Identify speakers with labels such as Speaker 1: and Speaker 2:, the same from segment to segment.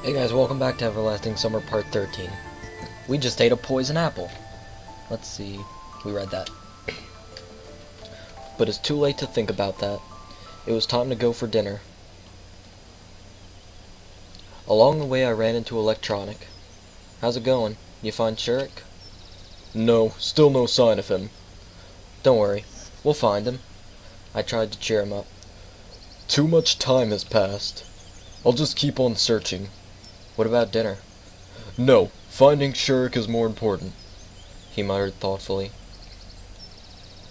Speaker 1: Hey guys, welcome back to Everlasting Summer Part 13. We just ate a poison apple. Let's see, we read that. But it's too late to think about that. It was time to go for dinner. Along the way I ran into Electronic. How's it going? You find Shurik? No, still no sign of him. Don't worry, we'll find him. I tried to cheer him up. Too much time has passed. I'll just keep on searching. What about dinner? No, finding Shurik is more important, he muttered thoughtfully.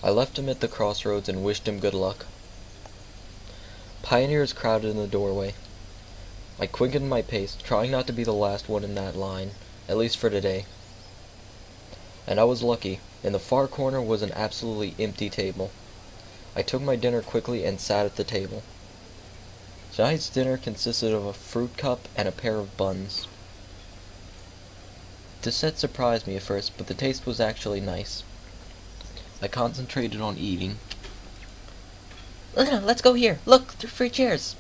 Speaker 1: I left him at the crossroads and wished him good luck. Pioneers crowded in the doorway. I quickened my pace, trying not to be the last one in that line, at least for today. And I was lucky. In the far corner was an absolutely empty table. I took my dinner quickly and sat at the table. Tonight's dinner consisted of a fruit cup and a pair of buns. This had surprised me at first, but the taste was actually nice. I concentrated on eating.
Speaker 2: Lena, let's go here. Look, 3 free chairs.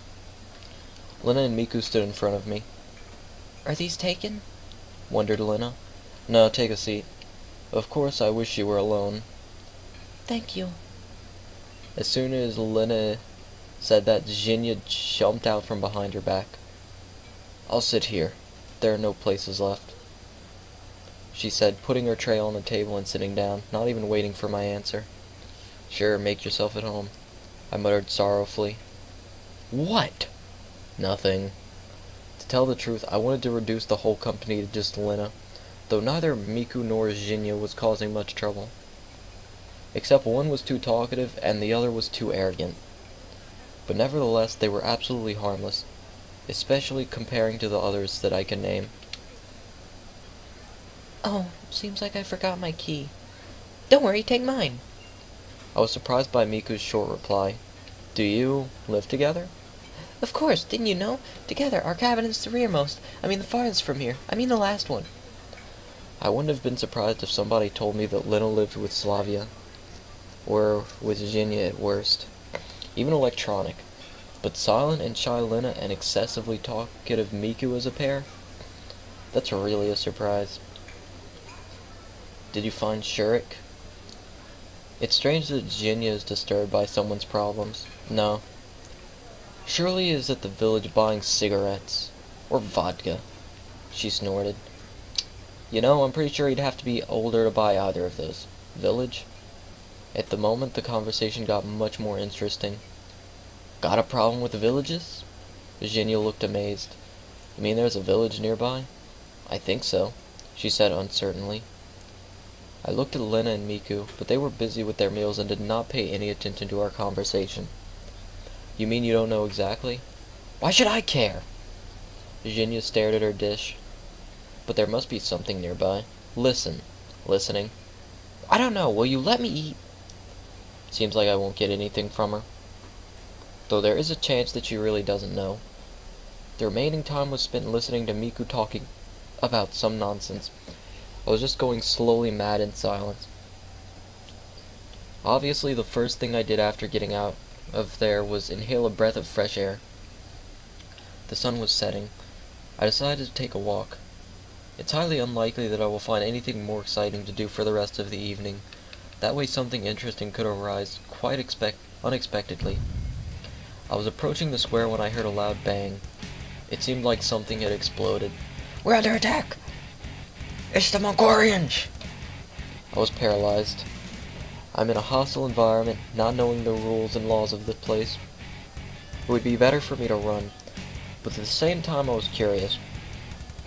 Speaker 1: Lena and Miku stood in front of me.
Speaker 2: Are these taken?
Speaker 1: Wondered Lena. No, take a seat. Of course, I wish you were alone.
Speaker 2: Thank you.
Speaker 1: As soon as Lena said that, Genda jumped out from behind her back. I'll sit here. There are no places left, she said, putting her tray on the table and sitting down, not even waiting for my answer. Sure, make yourself at home, I muttered sorrowfully. What? Nothing. To tell the truth, I wanted to reduce the whole company to just Lena, though neither Miku nor Genda was causing much trouble. Except one was too talkative and the other was too arrogant. But nevertheless, they were absolutely harmless, especially comparing to the others that I can name.
Speaker 2: Oh, seems like I forgot my key. Don't worry, take mine.
Speaker 1: I was surprised by Miku's short reply. Do you live together?
Speaker 2: Of course, didn't you know? Together, our cabin is the rearmost. The farthest from here. The last one.
Speaker 1: I wouldn't have been surprised if somebody told me that Lena lived with Slavia, or with Genda at worst. Even Electronic. But silent and shy Lena and excessively talkative Miku as a pair? That's really a surprise. Did you find Shurik? It's strange that Genda is disturbed by someone's problems. No. Surely he is at the village buying cigarettes. Or vodka. She snorted. You know, I'm pretty sure he'd have to be older to buy either of those. Village? At the moment, the conversation got much more interesting. Got a problem with the villages? Genda looked amazed. You mean there's a village nearby? I think so, she said uncertainly. I looked at Lena and Miku, but they were busy with their meals and did not pay any attention to our conversation. You mean you don't know exactly? Why should I care? Genda stared at her dish. But there must be something nearby. Listen. Listening. I don't know. Will you let me eat? Seems like I won't get anything from her. Though there is a chance that she really doesn't know. The remaining time was spent listening to Miku talking about some nonsense. I was just going slowly mad in silence. Obviously, the first thing I did after getting out of there was inhale a breath of fresh air. The sun was setting. I decided to take a walk. It's highly unlikely that I will find anything more exciting to do for the rest of the evening. That way something interesting could arise quite unexpectedly. I was approaching the square when I heard a loud bang. It seemed like something had exploded.
Speaker 2: We're under attack! It's the Mongolians!
Speaker 1: I was paralyzed. I'm in a hostile environment, not knowing the rules and laws of the place. It would be better for me to run, but at the same time I was curious.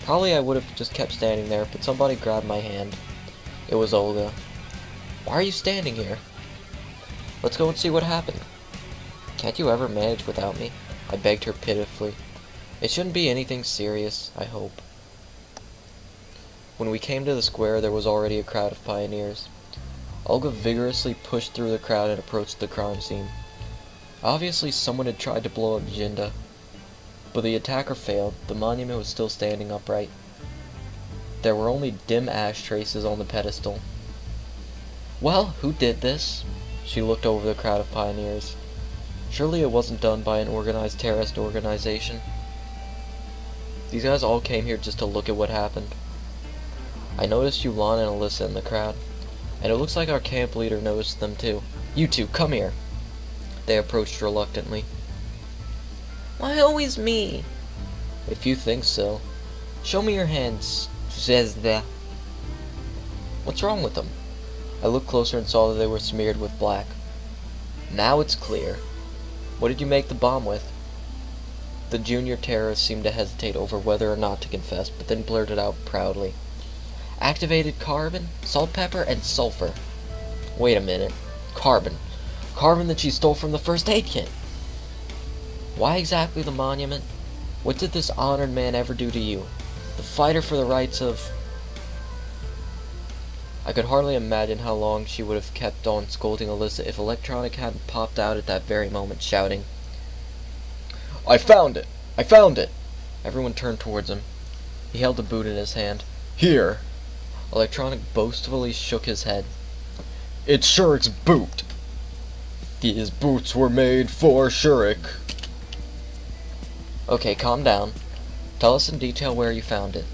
Speaker 1: Probably I would have just kept standing there, but somebody grabbed my hand. It was Olga. Why are you standing here? Let's go and see what happened. Can't you ever manage without me? I begged her pitifully. It shouldn't be anything serious, I hope. When we came to the square, there was already a crowd of pioneers. Olga vigorously pushed through the crowd and approached the crime scene. Obviously, someone had tried to blow up Genda, but the attacker failed. The monument was still standing upright. There were only dim ash traces on the pedestal. Well, who did this? She looked over the crowd of pioneers. Surely it wasn't done by an organized terrorist organization. These guys all came here just to look at what happened. I noticed Yulan and Alyssa in the crowd, and it looks like our camp leader noticed them too. You two, come here. They approached reluctantly.
Speaker 2: Why always me?
Speaker 1: If you think so. Show me your hands, Genda. What's wrong with them? I looked closer and saw that they were smeared with black. Now it's clear. What did you make the bomb with? The junior terrorist seemed to hesitate over whether or not to confess, but then blurted out proudly. Activated carbon, salt pepper, and sulfur. Wait a minute. Carbon. Carbon that she stole from the first aid kit. Why exactly the monument? What did this honored man ever do to you? The fighter for the rights of... I could hardly imagine how long she would have kept on scolding Alyssa if Electronic hadn't popped out at that very moment, shouting, I found it! I found it! Everyone turned towards him. He held the boot in his hand. Here! Electronic boastfully shook his head. It's Shurik's boot! These boots were made for Shurik. Okay, calm down. Tell us in detail where you found it.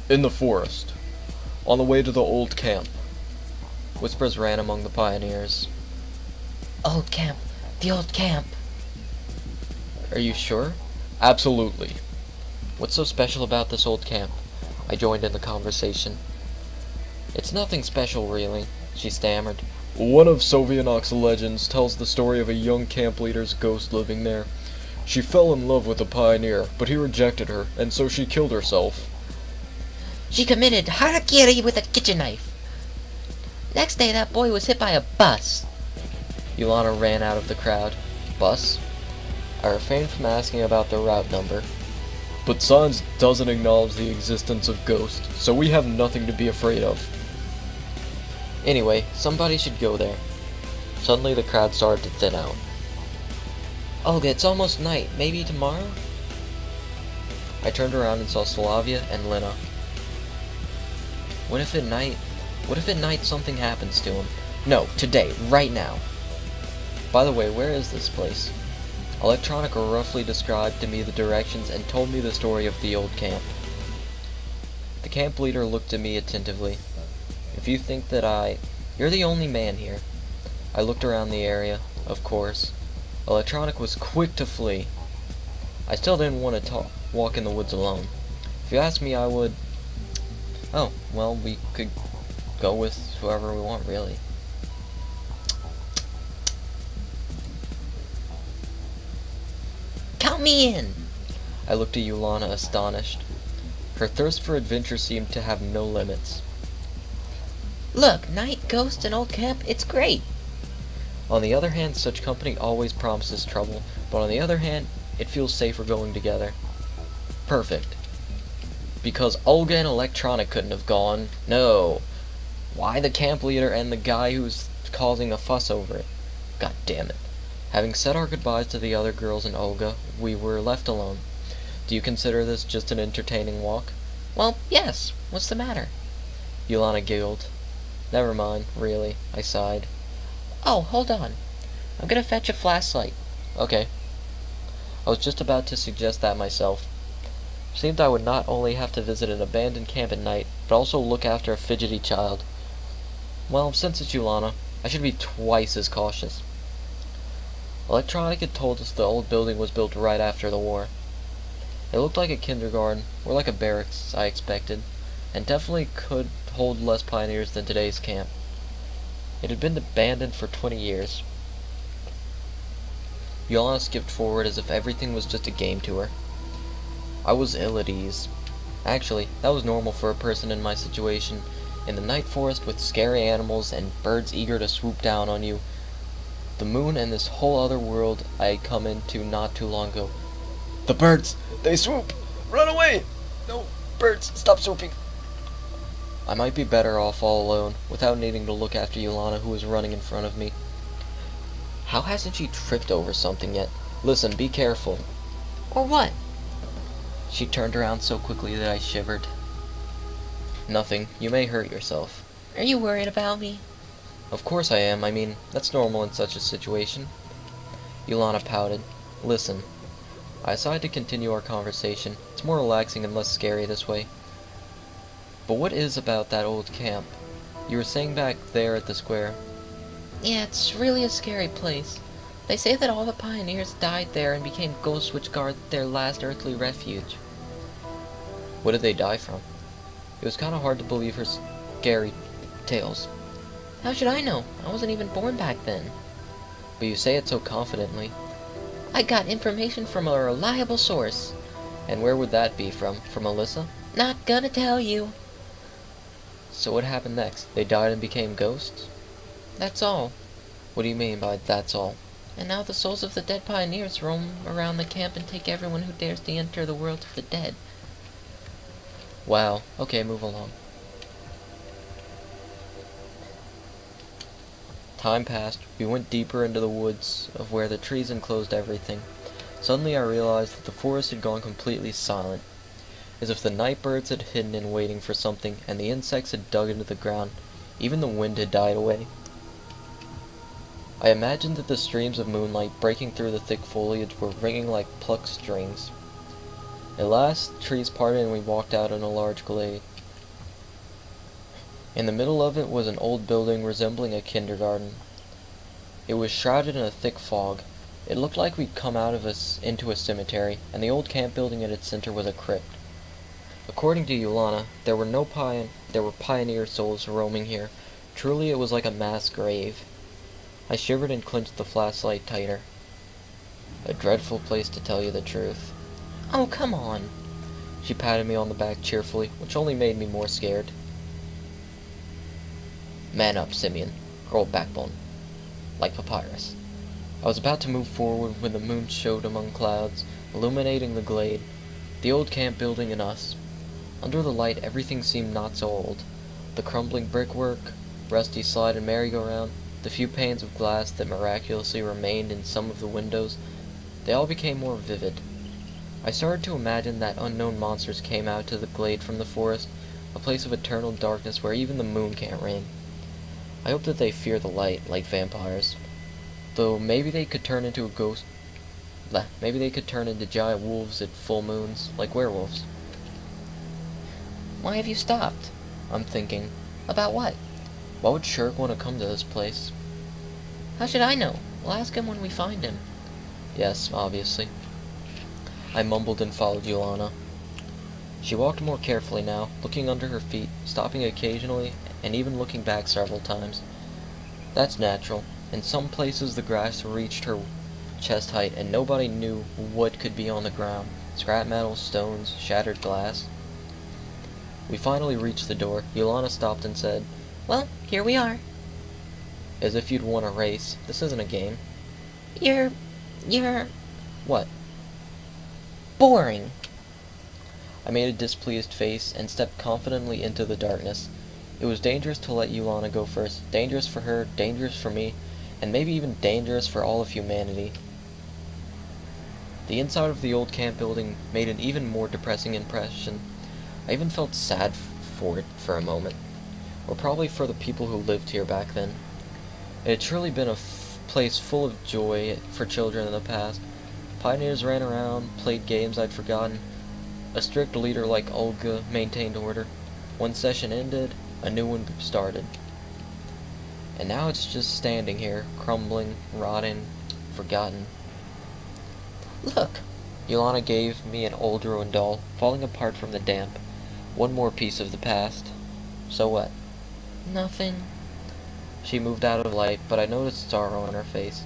Speaker 1: In the forest. On the way to the old camp. Whispers ran among the pioneers.
Speaker 2: Old camp. The old camp.
Speaker 1: Are you sure? Absolutely. What's so special about this old camp? I joined in the conversation. It's nothing special, really, she stammered. One of Sovyonok's legends tells the story of a young camp leader's ghost living there. She fell in love with a pioneer, but he rejected her, and so she killed herself.
Speaker 2: She committed harakiri with a kitchen knife. Next day, that boy was hit by a bus.
Speaker 1: Yulana ran out of the crowd. Bus? I refrained from asking about the route number. But science doesn't acknowledge the existence of ghosts, so we have nothing to be afraid of. Anyway, somebody should go there. Suddenly the crowd started to thin out.
Speaker 2: Olga, it's almost night. Maybe tomorrow?
Speaker 1: I turned around and saw Slavia and Lena. What if at night something happens to him? No, today, right now. By the way, where is this place? Electronica roughly described to me the directions and told me the story of the old camp. The camp leader looked at me attentively. If you think that You're the only man here. I looked around the area, of course. Electronic was quick to flee. I still didn't want to walk in the woods alone. If you asked me, I would... Oh, well, we could go with whoever we want, really.
Speaker 2: Count me in!
Speaker 1: I looked at Yulana, astonished. Her thirst for adventure seemed to have no limits.
Speaker 2: Look, night, ghost, and old camp, it's great.
Speaker 1: On the other hand, such company always promises trouble, but on the other hand, it feels safer going together. Perfect. Because Olga and Electronic couldn't have gone. No. Why the camp leader and the guy who's causing a fuss over it? God damn it. Having said our goodbyes to the other girls and Olga, we were left alone. Do you consider this just an entertaining walk?
Speaker 2: Well, yes. What's the matter?
Speaker 1: Yulana giggled. Never mind, really, I sighed.
Speaker 2: Oh, hold on. I'm gonna fetch a flashlight.
Speaker 1: Okay. I was just about to suggest that myself. Seemed I would not only have to visit an abandoned camp at night, but also look after a fidgety child. Well, since it's Yulana, I should be twice as cautious. Electronic had told us the old building was built right after the war. It looked like a kindergarten, or like a barracks, I expected, and definitely could hold less pioneers than today's camp. It had been abandoned for 20 years. Yulana skipped forward as if everything was just a game to her. I was ill at ease. Actually, that was normal for a person in my situation. In the night forest with scary animals and birds eager to swoop down on you. The moon and this whole other world I had come into not too long ago. The birds! They swoop! Run away! No, birds, stop swooping! I might be better off all alone, without needing to look after Yulana, who was running in front of me. How hasn't she tripped over something yet? Listen, be careful.
Speaker 2: Or what?
Speaker 1: She turned around so quickly that I shivered. Nothing. You may hurt yourself.
Speaker 2: Are you worried about me?
Speaker 1: Of course I am. I mean, that's normal in such a situation. Yulana pouted. Listen. I decided to continue our conversation. It's more relaxing and less scary this way. But what is about that old camp? You were saying back there at the square.
Speaker 2: Yeah, it's really a scary place. They say that all the pioneers died there and became ghosts which guard their last earthly refuge.
Speaker 1: What did they die from? It was kind of hard to believe her scary tales.
Speaker 2: How should I know? I wasn't even born back then.
Speaker 1: But you say it so confidently.
Speaker 2: I got information from a reliable source.
Speaker 1: And where would that be from? From Alyssa?
Speaker 2: Not gonna tell you.
Speaker 1: So what happened next? They died and became ghosts?
Speaker 2: That's all.
Speaker 1: What do you mean by that's all?
Speaker 2: And now the souls of the dead pioneers roam around the camp and take everyone who dares to enter the world of the dead.
Speaker 1: Wow. Okay, move along. Time passed. We went deeper into the woods of where the trees enclosed everything. Suddenly I realized that the forest had gone completely silent, as if the night birds had hidden in waiting for something, and the insects had dug into the ground. Even the wind had died away. I imagined that the streams of moonlight breaking through the thick foliage were ringing like plucked strings. At last, the trees parted and we walked out in a large glade. In the middle of it was an old building resembling a kindergarten. It was shrouded in a thick fog. It looked like we'd come out of into a cemetery, and the old camp building at its center was a crypt. According to Yulana, there were pioneer souls roaming here. Truly, it was like a mass grave. I shivered and clenched the flashlight tighter. A dreadful place, to tell you the truth.
Speaker 2: Oh, come on.
Speaker 1: She patted me on the back cheerfully, which only made me more scared. Man up, Semyon. Grow a backbone. Like papyrus. I was about to move forward when the moon showed among clouds, illuminating the glade, the old camp building and us. Under the light, everything seemed not so old. The crumbling brickwork, rusty slide and merry-go-round, the few panes of glass that miraculously remained in some of the windows, they all became more vivid. I started to imagine that unknown monsters came out to the glade from the forest, a place of eternal darkness where even the moon can't reign. I hope that they fear the light, like vampires. Though maybe they could turn into maybe they could turn into giant wolves at full moons, like werewolves.
Speaker 2: Why have you stopped?
Speaker 1: I'm thinking,
Speaker 2: About what?
Speaker 1: why would Shirk want to come to this place?
Speaker 2: How should I know? We'll ask him when we find him.
Speaker 1: Yes, obviously. I mumbled and followed Yulana. She walked more carefully now, looking under her feet, stopping occasionally, and even looking back several times. That's natural. In some places the grass reached her chest height, and nobody knew what could be on the ground. Scrap metal, stones, shattered glass. We finally reached the door. Yulana stopped and said,
Speaker 2: Well, here we are.
Speaker 1: as if you'd won a race. This isn't a game.
Speaker 2: You're
Speaker 1: What?
Speaker 2: boring.
Speaker 1: I made a displeased face and stepped confidently into the darkness. It was dangerous to let Yulana go first. Dangerous for her, dangerous for me, and maybe even dangerous for all of humanity. The inside of the old camp building made an even more depressing impression. I even felt sad for it for a moment. Or probably for the people who lived here back then. It had surely been a place full of joy for children in the past. Pioneers ran around, played games I'd forgotten. A strict leader like Olga maintained order. One session ended, a new one started. And now it's just standing here, crumbling, rotting, forgotten.
Speaker 2: Look.
Speaker 1: Yulana gave me an old ruined doll, falling apart from the damp. One more piece of the past. So what?
Speaker 2: Nothing.
Speaker 1: She moved out of light, but I noticed sorrow on her face.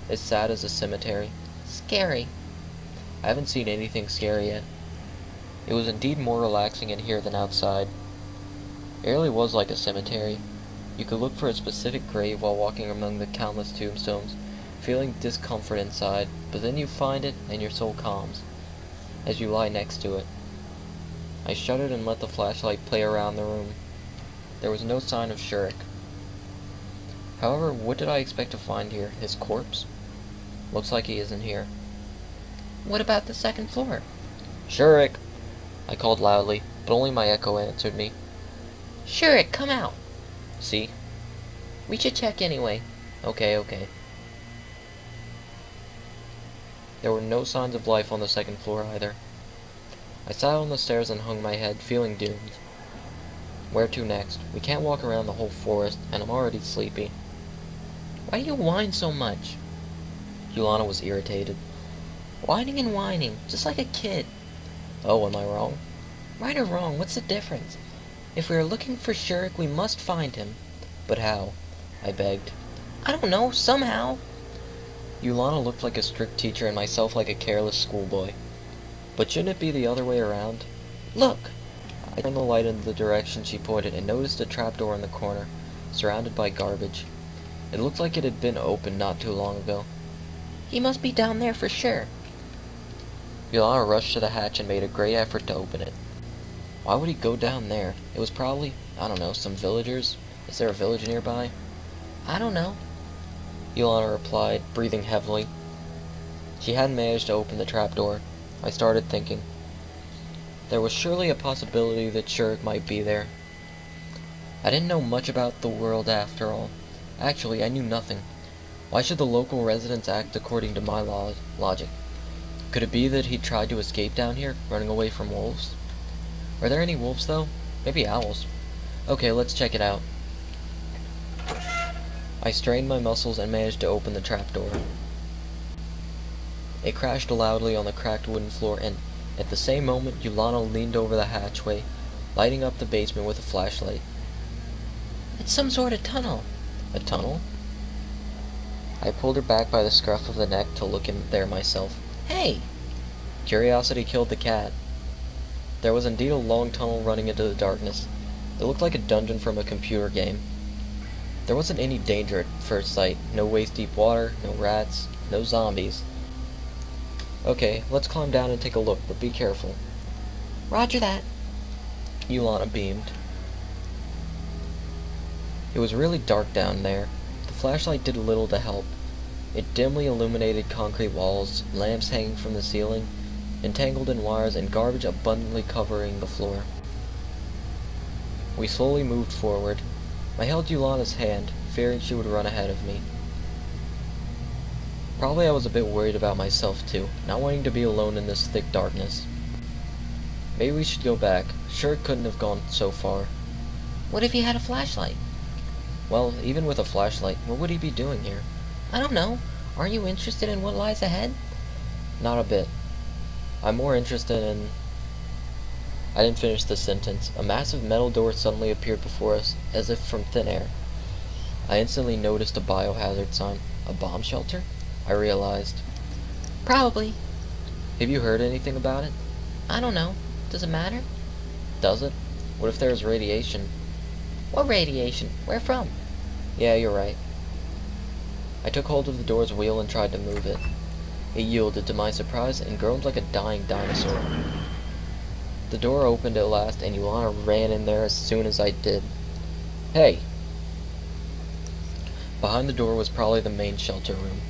Speaker 1: As sad as a cemetery.
Speaker 2: Scary.
Speaker 1: I haven't seen anything scary yet. It was indeed more relaxing in here than outside. It really was like a cemetery. You could look for a specific grave while walking among the countless tombstones, feeling discomfort inside, but then you find it and your soul calms, as you lie next to it. I shuddered and let the flashlight play around the room. There was no sign of Shurek. However, what did I expect to find here? His corpse? Looks like he isn't here.
Speaker 2: What about the second floor?
Speaker 1: Shurek! I called loudly, but only my echo answered me.
Speaker 2: Sure, come out.
Speaker 1: See?
Speaker 2: We should check anyway.
Speaker 1: Okay. There were no signs of life on the second floor either. I sat on the stairs and hung my head, feeling doomed. Where to next? We can't walk around the whole forest, and I'm already sleepy.
Speaker 2: Why do you whine so much?
Speaker 1: Yulana was irritated.
Speaker 2: Whining and whining, just like a kid.
Speaker 1: Oh, am I wrong?
Speaker 2: Right or wrong, what's the difference? If we are looking for Shurk, we must find him.
Speaker 1: But how? I begged.
Speaker 2: I don't know, somehow.
Speaker 1: Yulana looked like a strict teacher and myself like a careless schoolboy. But shouldn't it be the other way around?
Speaker 2: Look!
Speaker 1: I turned the light in the direction she pointed and noticed a trapdoor in the corner, surrounded by garbage. It looked like it had been opened not too long ago.
Speaker 2: He must be down there for sure.
Speaker 1: Yulana rushed to the hatch and made a great effort to open it. Why would he go down there? It was probably, I don't know, some villagers? Is there a village nearby?
Speaker 2: I don't know.
Speaker 1: Yulana replied, breathing heavily. She hadn't managed to open the trapdoor. I started thinking. There was surely a possibility that Shurk might be there. I didn't know much about the world after all. Actually, I knew nothing. Why should the local residents act according to my logic? Could it be that he tried to escape down here, running away from wolves? Are there any wolves, though? Maybe owls. Okay, let's check it out. I strained my muscles and managed to open the trapdoor. It crashed loudly on the cracked wooden floor, and at the same moment, Yulana leaned over the hatchway, lighting up the basement with a flashlight.
Speaker 2: It's some sort of tunnel.
Speaker 1: A tunnel? I pulled her back by the scruff of the neck to look in there myself.
Speaker 2: Hey!
Speaker 1: Curiosity killed the cat. There was indeed a long tunnel running into the darkness. It looked like a dungeon from a computer game. There wasn't any danger at first sight. No waist-deep water, no rats, no zombies. Okay, let's climb down and take a look, but be careful.
Speaker 2: Roger that.
Speaker 1: Yulana beamed. It was really dark down there. The flashlight did little to help. It dimly illuminated concrete walls, lamps hanging from the ceiling, entangled in wires, and garbage abundantly covering the floor. We slowly moved forward. I held Yulana's hand, fearing she would run ahead of me. Probably I was a bit worried about myself too, not wanting to be alone in this thick darkness. Maybe we should go back. Sure, it couldn't have gone so far.
Speaker 2: What if he had a flashlight?
Speaker 1: Well, even with a flashlight, what would he be doing here?
Speaker 2: I don't know. Aren't you interested in what lies ahead?
Speaker 1: Not a bit. I'm more interested in... I didn't finish the sentence. A massive metal door suddenly appeared before us, as if from thin air. I instantly noticed a biohazard sign. A bomb shelter? I realized.
Speaker 2: Probably.
Speaker 1: Have you heard anything about it?
Speaker 2: I don't know. Does it matter?
Speaker 1: Does it? What if there's radiation?
Speaker 2: What radiation? Where from?
Speaker 1: Yeah, you're right. I took hold of the door's wheel and tried to move it. It yielded to my surprise and groaned like a dying dinosaur. The door opened at last, and Yulana ran in there as soon as I did. Hey! Behind the door was probably the main shelter room.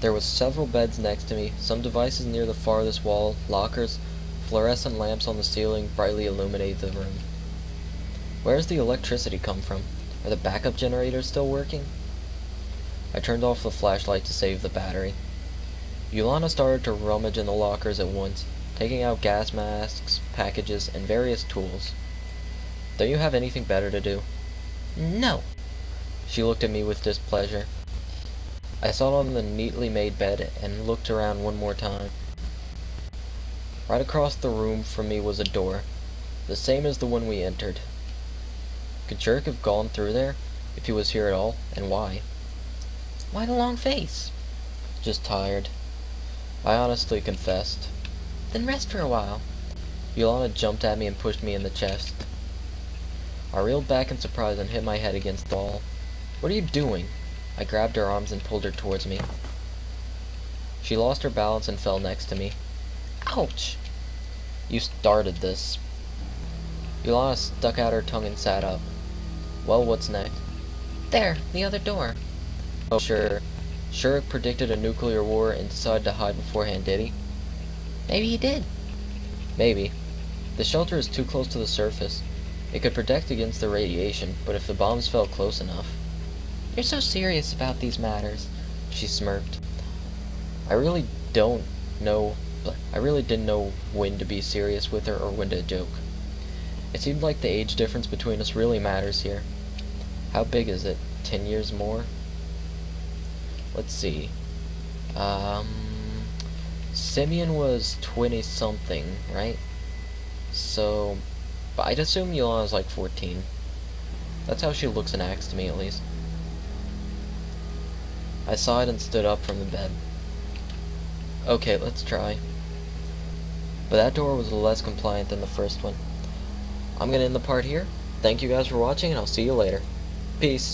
Speaker 1: There was several beds next to me, some devices near the farthest wall, lockers, fluorescent lamps on the ceiling brightly illuminated the room. Where does the electricity come from? Are the backup generators still working? I turned off the flashlight to save the battery. Yulana started to rummage in the lockers at once, taking out gas masks, packages, and various tools. Don't you have anything better to do?
Speaker 2: No.
Speaker 1: She looked at me with displeasure. I sat on the neatly made bed and looked around one more time. Right across the room from me was a door, the same as the one we entered. Could Shurk have gone through there, if he was here at all, and why?
Speaker 2: Why the long face?
Speaker 1: Just tired. I honestly confessed.
Speaker 2: Then rest for a while.
Speaker 1: Yulana jumped at me and pushed me in the chest. I reeled back in surprise and hit my head against the wall. What are you doing? I grabbed her arms and pulled her towards me. She lost her balance and fell next to me.
Speaker 2: Ouch!
Speaker 1: You started this. Yulana stuck out her tongue and sat up. Well, what's next?
Speaker 2: There, the other door.
Speaker 1: Oh, sure. Shurk predicted a nuclear war and decided to hide beforehand, did he?
Speaker 2: Maybe he did.
Speaker 1: Maybe. The shelter is too close to the surface. It could protect against the radiation, but if the bombs fell close enough...
Speaker 2: You're so serious about these matters.
Speaker 1: She smirked. I really don't know, I really didn't know when to be serious with her or when to joke. It seemed like the age difference between us really matters here. How big is it? 10 years more? Let's see. Semyon was 20-something, right? So, but I'd assume Yolana's like 14. That's how she looks and acts to me, at least. I sighed and stood up from the bed. Okay, let's try. But that door was less compliant than the first one. I'm gonna end the part here. Thank you guys for watching, and I'll see you later. Peace.